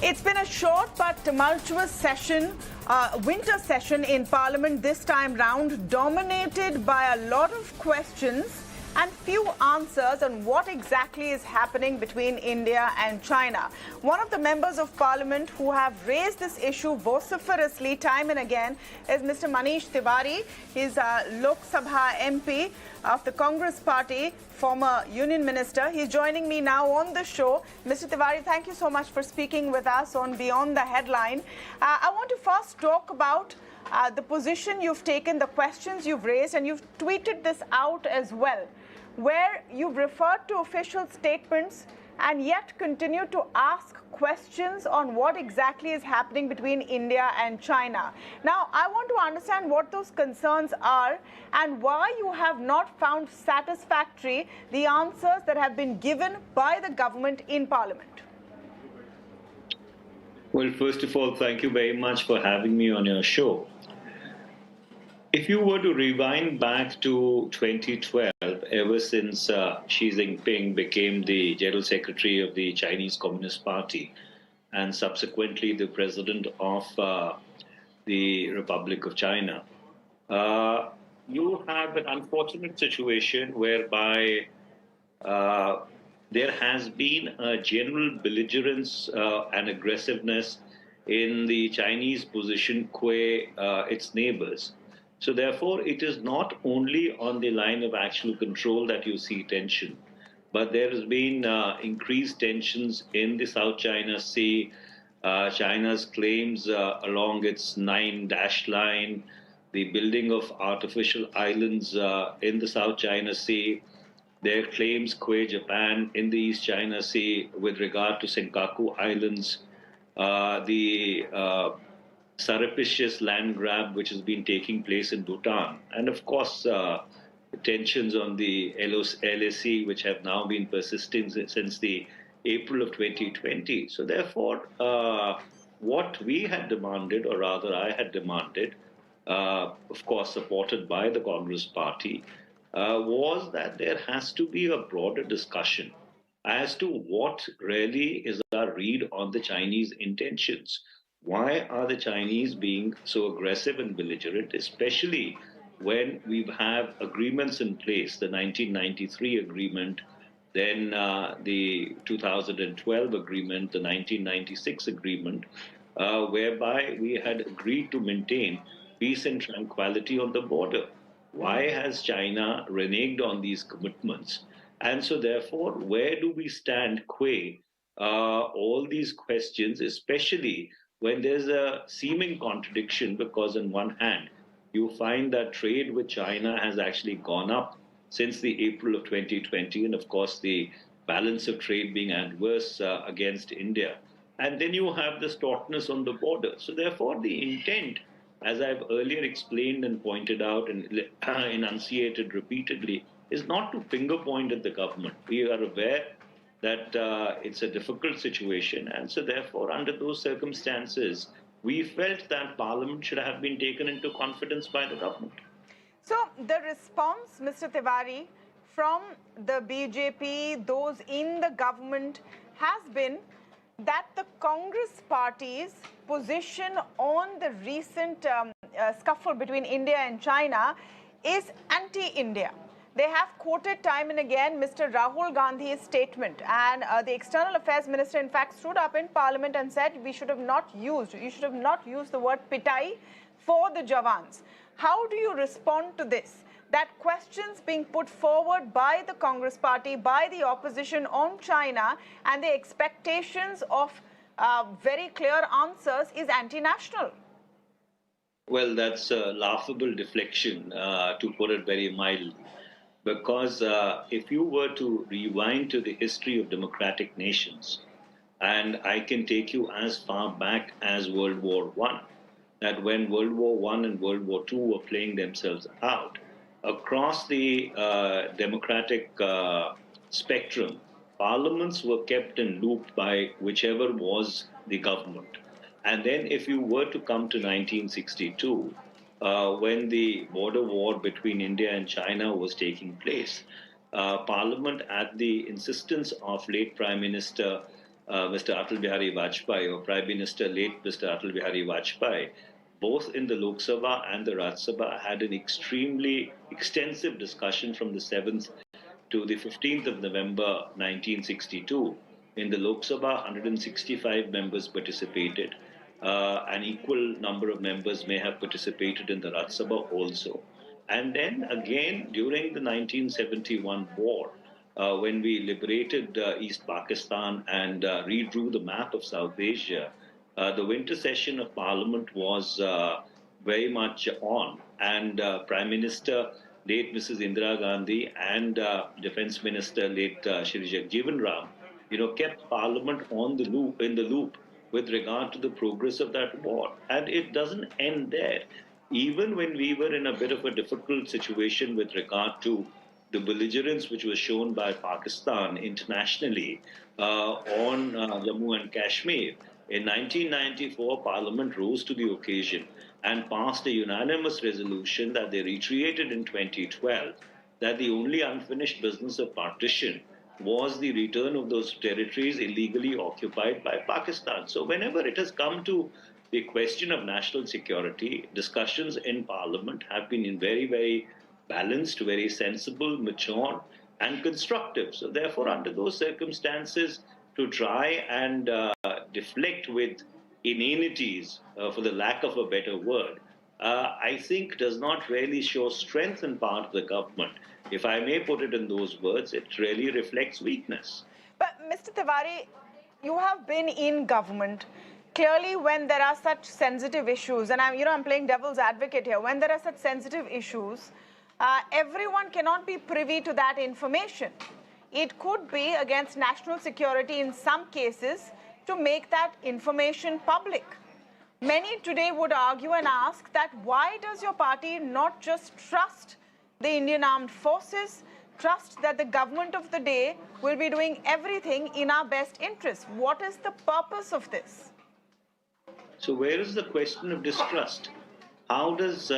It's been a short but tumultuous session, winter session in Parliament this time round, dominated by a lot of questions and few answers on what exactly is happening between India and China. One of the members of Parliament who have raised this issue vociferously time and again is Mr. Manish Tiwari. He's a Lok Sabha MP of the Congress Party, former Union Minister. He's joining me now on the show. Mr. Tiwari, thank you so much for speaking with us on Beyond the Headline. I want to first talk about the position you've taken, the questions you've raised, and you've tweeted this out as well, where you've referred to official statements and yet continue to ask questions on what exactly is happening between India and China. Now, I want to understand what those concerns are and why you have not found satisfactory the answers that have been given by the government in Parliament. Well, first of all, thank you very much for having me on your show. If you were to rewind back to 2012, ever since Xi Jinping became the General Secretary of the Chinese Communist Party and subsequently the President of the Republic of China, you have an unfortunate situation whereby there has been a general belligerence and aggressiveness in the Chinese position vis its neighbors. So therefore, it is not only on the line of actual control that you see tension, but there has been increased tensions in the South China Sea, China's claims along its 9-dash line, the building of artificial islands in the South China Sea, their claims vis Japan in the East China Sea with regard to Senkaku Islands, the surreptitious land grab which has been taking place in Bhutan, and of course tensions on the LAC which have now been persisting since the April of 2020. So therefore, what we had demanded, or rather I had demanded, of course supported by the Congress Party, was that there has to be a broader discussion as to what really is our read on the Chinese intentions. Why are the Chinese being so aggressive and belligerent, especially when we have agreements in place, the 1993 agreement, then the 2012 agreement, the 1996 agreement, whereby we had agreed to maintain peace and tranquility on the border. Why has China reneged on these commitments? And so therefore, where do we stand vis all these questions, especially when there's a seeming contradiction, because on one hand, you find that trade with China has actually gone up since the April of 2020, and of course the balance of trade being adverse against India. And then you have this tautness on the border. So therefore the intent, as I've earlier explained and pointed out and enunciated repeatedly, is not to finger point at the government. We are aware that it's a difficult situation. And so therefore, under those circumstances, we felt that Parliament should have been taken into confidence by the government. So the response, Mr. Tiwari, from the BJP, those in the government, has been that the Congress Party's position on the recent scuffle between India and China is anti-India. They have quoted time and again Mr. Rahul Gandhi's statement, and the External Affairs Minister in fact stood up in Parliament and said you should have not used the word pitai for the Jawans. How do you respond to this? That questions being put forward by the Congress Party, by the opposition on China, and the expectations of very clear answers is anti-national. Well, that's a laughable deflection, to put it very mildly. Because if you were to rewind to the history of democratic nations, and I can take you as far back as World War I, that when World War I and World War II were playing themselves out, across the democratic spectrum, parliaments were kept in loop by whichever was the government. And then if you were to come to 1962, when the border war between India and China was taking place, Parliament, at the insistence of late Prime Minister Mr. Atal Bihari Vajpayee, or Prime Minister late Mr. Atal Bihari Vajpayee, both in the Lok Sabha and the Rajya Sabha, had an extremely extensive discussion from the 7th to the 15th of November 1962. In the Lok Sabha, 165 members participated. An equal number of members may have participated in the Rajya Sabha also. And then again, during the 1971 war, when we liberated East Pakistan and redrew the map of South Asia, the winter session of Parliament was very much on, and Prime Minister late Mrs. Indira Gandhi and Defence Minister late Shri Jagjeevan Ram, kept Parliament on the loop in the loop with regard to the progress of that war, and it doesn't end there. Even when we were in a bit of a difficult situation with regard to the belligerence which was shown by Pakistan internationally on Jammu and Kashmir. In 1994, Parliament rose to the occasion and passed a unanimous resolution that they reiterated in 2012 that the only unfinished business of partition was the return of those territories illegally occupied by Pakistan. So, whenever it has come to the question of national security, discussions in Parliament have been in very balanced, very sensible, mature, and constructive. So, therefore, under those circumstances, to try and deflect with inanities, for the lack of a better word, I think does not really show strength in part of the government. If I may put it in those words, it really reflects weakness. But Mr. Tiwari, you have been in government. Clearly, when there are such sensitive issues, and I'm playing devil's advocate here, when there are such sensitive issues, everyone cannot be privy to that information. It could be against national security in some cases to make that information public. Many today would argue and ask that why does your party not just trust the Indian Armed Forces, trust that the government of the day will be doing everything in our best interest? What is the purpose of this? So where is the question of distrust? How does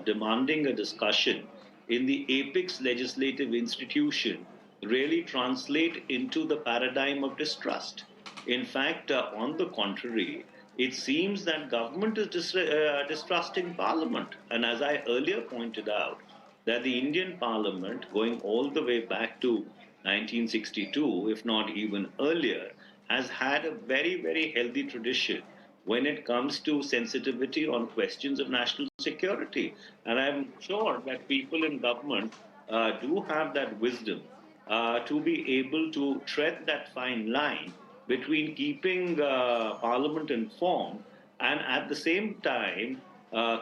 demanding a discussion in the apex legislative institution really translate into the paradigm of distrust? In fact, on the contrary, it seems that government is distrusting Parliament. And as I earlier pointed out, that the Indian Parliament, going all the way back to 1962, if not even earlier, has had a very healthy tradition when it comes to sensitivity on questions of national security. And I'm sure that people in government do have that wisdom to be able to tread that fine line between keeping Parliament informed and at the same time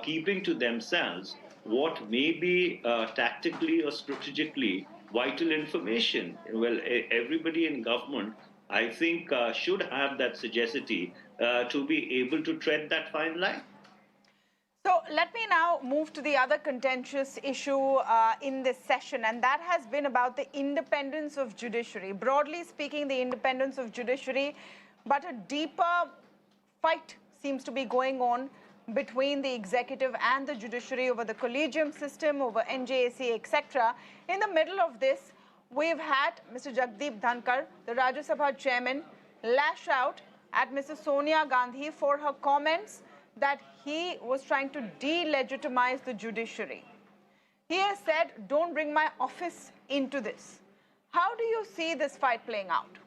keeping to themselves what may be tactically or strategically vital information. Well, everybody in government, I think, should have that sagacity to be able to tread that fine line. So let me now move to the other contentious issue in this session, and that has been about the independence of judiciary. Broadly speaking, the independence of judiciary, but a deeper fight seems to be going on between the executive and the judiciary over the collegium system, over NJAC, etc. In the middle of this, we've had Mr. Jagdeep Dhankar, the Rajya Sabha chairman, lash out at Mrs. Sonia Gandhi for her comments that he was trying to delegitimize the judiciary. He has said, don't bring my office into this. How do you see this fight playing out?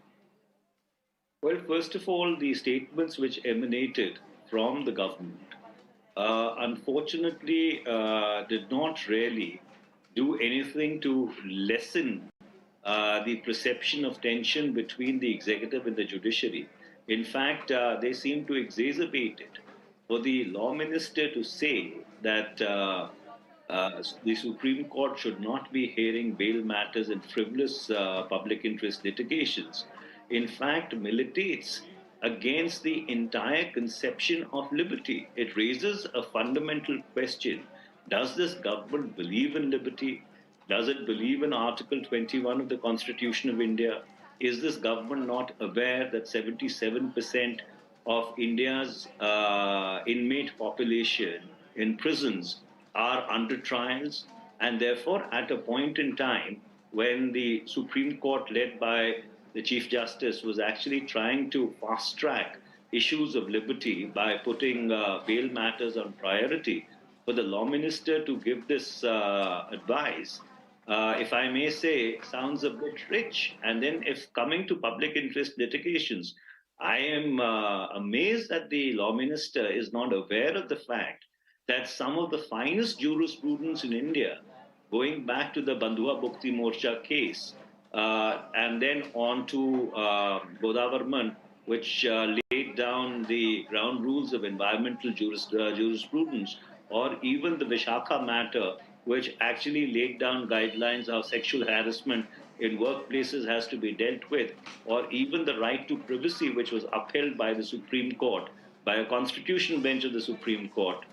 Well, first of all, the statements which emanated from the government unfortunately did not really do anything to lessen the perception of tension between the executive and the judiciary. In fact, they seem to exacerbate it. For the law minister to say that the Supreme Court should not be hearing bail matters in frivolous public interest litigations, in fact, militates against the entire conception of liberty. It raises a fundamental question. Does this government believe in liberty? Does it believe in Article 21 of the Constitution of India? Is this government not aware that 77% of India's inmate population in prisons are under trials? And therefore, at a point in time when the Supreme Court, led by the Chief Justice was actually trying to fast track issues of liberty by putting bail matters on priority. For the law minister to give this advice, if I may say, sounds a bit rich. And then, if coming to public interest litigations, I am amazed that the law minister is not aware of the fact that some of the finest jurisprudence in India, going back to the Bandhua Bhukti Morcha case, and then on to Godavarman, which laid down the ground rules of environmental jurisprudence, or even the Vishakha matter, which actually laid down guidelines how sexual harassment in workplaces has to be dealt with, or even the right to privacy, which was upheld by the Supreme Court, by a constitutional bench of the Supreme Court,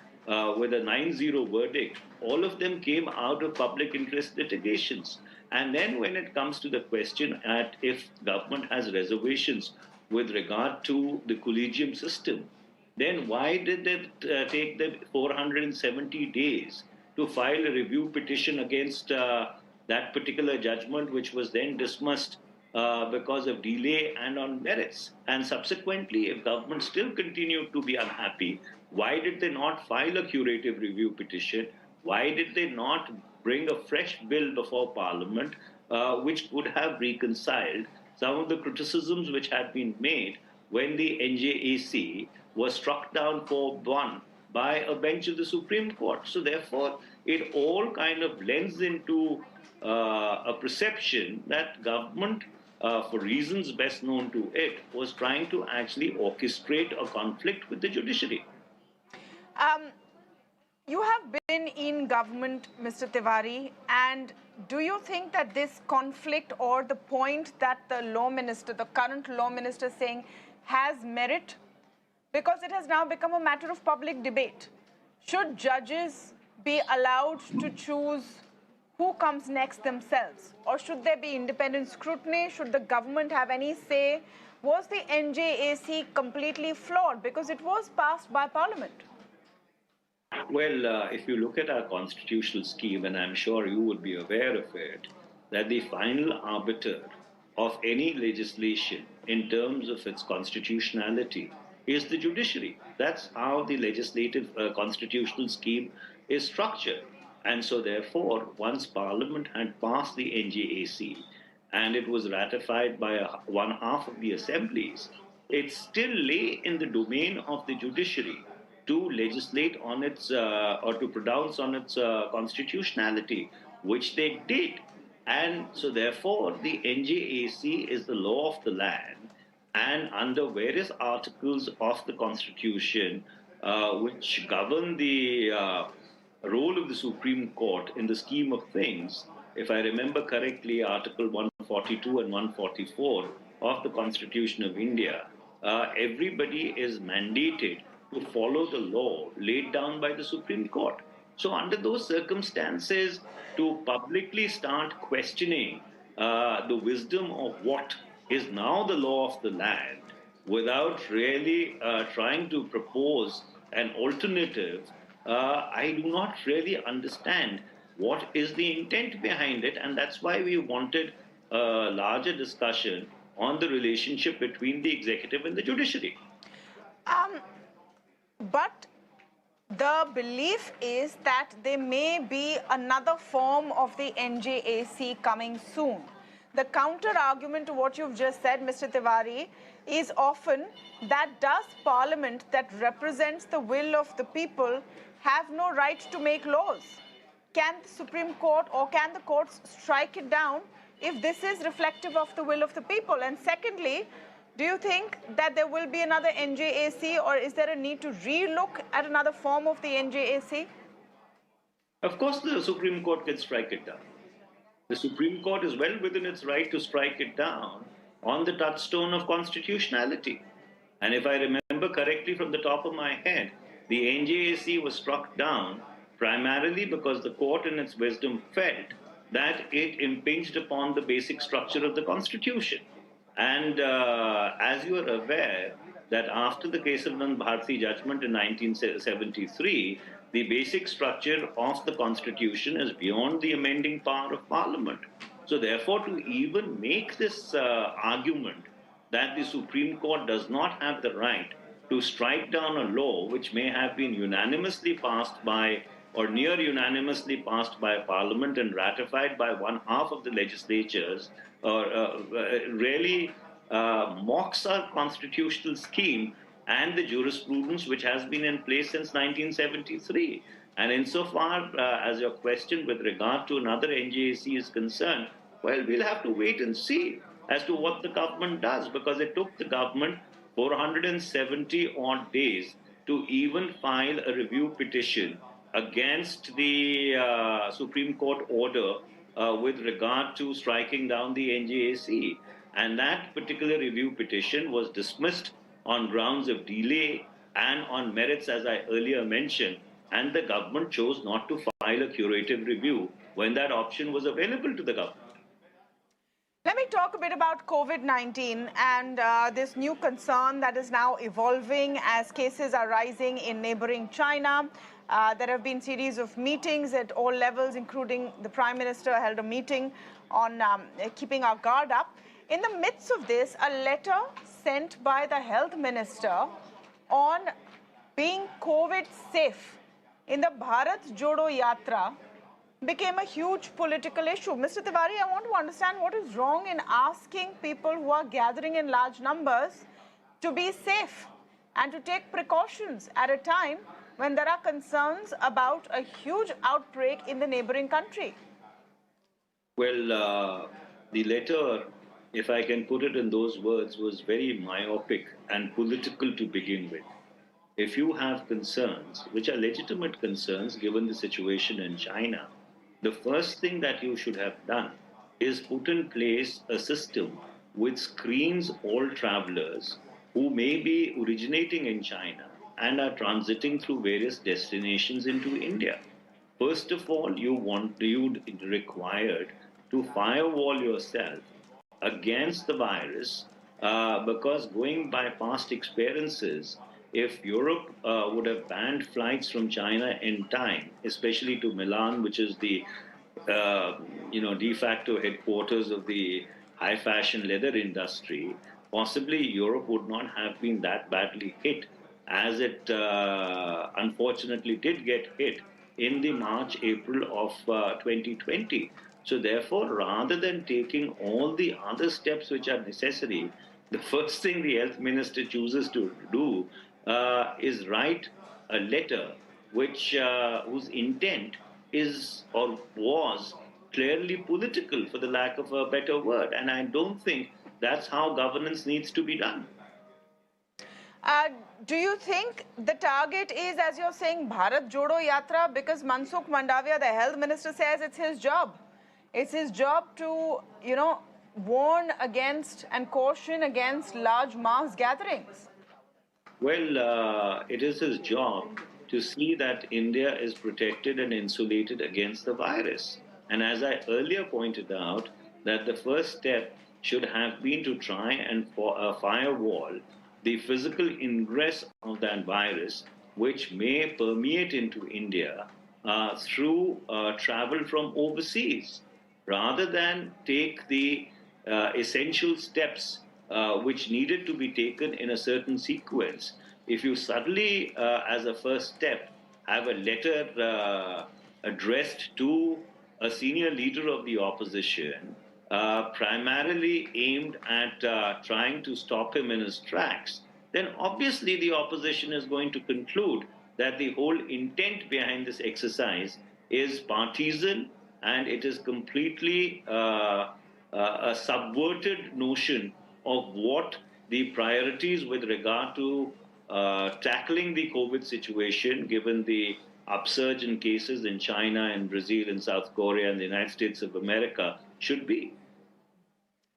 with a 9-0 verdict. All of them came out of public interest litigations. And then when it comes to the question at if government has reservations with regard to the collegium system, then why did it take them 470 days to file a review petition against that particular judgment, which was then dismissed because of delay and on merits? And subsequently, if government still continued to be unhappy, why did they not file a curative review petition? Why did they not bring a fresh bill before Parliament, which could have reconciled some of the criticisms which had been made when the NJAC was struck down for one by a bench of the Supreme Court? So therefore, it all kind of blends into a perception that government, for reasons best known to it, was trying to actually orchestrate a conflict with the judiciary. You have been in government, Mr. Tiwari, and do you think that this conflict or the point that the law minister, the current law minister, is saying has merit? Because it has now become a matter of public debate. Should judges be allowed to choose who comes next themselves? Or should there be independent scrutiny? Should the government have any say? Was the NJAC completely flawed because it was passed by Parliament? Well, if you look at our constitutional scheme, and I'm sure you would be aware of it, that the final arbiter of any legislation in terms of its constitutionality is the judiciary. That's how the legislative constitutional scheme is structured. And so, therefore, once Parliament had passed the NJAC and it was ratified by one half of the assemblies, it still lay in the domain of the judiciary to legislate on its or to pronounce on its constitutionality, which they did. And so, therefore, the NJAC is the law of the land, and under various articles of the Constitution, which govern the role of the Supreme Court in the scheme of things, if I remember correctly, Article 142 and 144 of the Constitution of India, everybody is mandated to follow the law laid down by the Supreme Court. So under those circumstances, to publicly start questioning the wisdom of what is now the law of the land without really trying to propose an alternative, I do not really understand what is the intent behind it. And that's why we wanted a larger discussion on the relationship between the executive and the judiciary. But the belief is that there may be another form of the NJAC coming soon. The counter argument to what you've just said, Mr. Tiwari, is often that does Parliament that represents the will of the people have no right to make laws? Can the Supreme Court or can the courts strike it down if this is reflective of the will of the people? And secondly, do you think that there will be another NJAC, or is there a need to re-look at another form of the NJAC? Of course, the Supreme Court can strike it down. The Supreme Court is well within its right to strike it down on the touchstone of constitutionality. And if I remember correctly from the top of my head, the NJAC was struck down primarily because the court in its wisdom felt that it impinged upon the basic structure of the Constitution. And as you are aware, that after the Kesavanand Bharati judgment in 1973, the basic structure of the Constitution is beyond the amending power of Parliament. So therefore, to even make this argument that the Supreme Court does not have the right to strike down a law which may have been unanimously passed by or near unanimously passed by Parliament and ratified by one half of the legislatures, really mocks our constitutional scheme and the jurisprudence which has been in place since 1973. And insofar as your question with regard to another NJAC is concerned, well, we'll have to wait and see as to what the government does, because it took the government 470 odd days to even file a review petition against the Supreme Court order with regard to striking down the NJAC. And that particular review petition was dismissed on grounds of delay and on merits, as I earlier mentioned, and the government chose not to file a curative review when that option was available to the government. Let me talk a bit about COVID-19 and this new concern that is now evolving as cases are rising in neighboring China. There have been series of meetings at all levels, including the Prime Minister held a meeting on keeping our guard up. In the midst of this, a letter sent by the Health Minister on being COVID safe in the Bharat Jodo Yatra became a huge political issue. Mr. Tiwari, I want to understand what is wrong in asking people who are gathering in large numbers to be safe and to take precautions at a time when there are concerns about a huge outbreak in the neighboring country. Well, the letter, if I can put it in those words, was very myopic and political to begin with. If you have concerns, which are legitimate concerns given the situation in China, the first thing that you should have done is put in place a system which screens all travelers who may be originating in China and are transiting through various destinations into India. First of all, you required to firewall yourself against the virus because going by past experiences, if Europe would have banned flights from China in time, especially to Milan, which is the de facto headquarters of the high fashion leather industry, possibly Europe would not have been that badly hit as it unfortunately did get hit in the March-April of 2020. So therefore, rather than taking all the other steps which are necessary, the first thing the health minister chooses to do is write a letter whose intent is or was clearly political, for the lack of a better word. And I don't think that's how governance needs to be done. Do you think the target is, as you're saying, Bharat Jodo Yatra? Because Mansukh Mandavia, the health minister, says it's his job. It's his job to, warn against and caution against large mass gatherings. Well, it is his job to see that India is protected and insulated against the virus. And as I earlier pointed out, that the first step should have been to try and firewall the physical ingress of that virus, which may permeate into India through travel from overseas, rather than take the essential steps which needed to be taken in a certain sequence. If you suddenly, as a first step, have a letter addressed to a senior leader of the opposition, primarily aimed at trying to stop him in his tracks, then obviously the opposition is going to conclude that the whole intent behind this exercise is partisan and it is completely a subverted notion of what the priorities with regard to tackling the COVID situation, given the upsurge in cases in China and Brazil and South Korea and the United States of America, should be.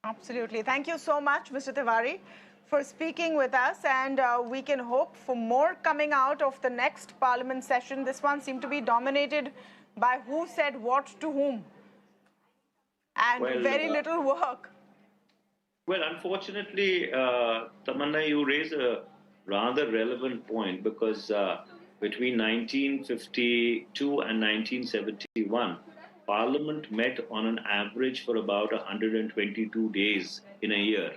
Absolutely. Thank you so much, Mr. Tiwari, for speaking with us. And we can hope for more coming out of the next Parliament session. This one seemed to be dominated by who said what to whom, and very little work. Well, unfortunately, Tamanna, you raise a rather relevant point, because between 1952 and 1971, Parliament met on an average for about 122 days in a year.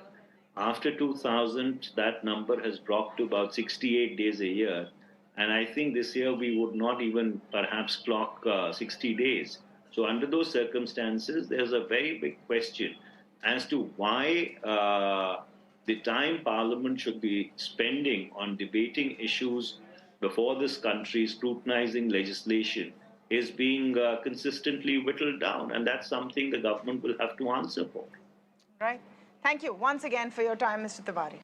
After 2000, that number has dropped to about 68 days a year. And I think this year we would not even perhaps clock 60 days. So, under those circumstances, there's a very big question as to why the time Parliament should be spending on debating issues before this country, scrutinizing legislation, is being consistently whittled down. And that's something the government will have to answer for. Right. Thank you once again for your time, Mr. Tiwari.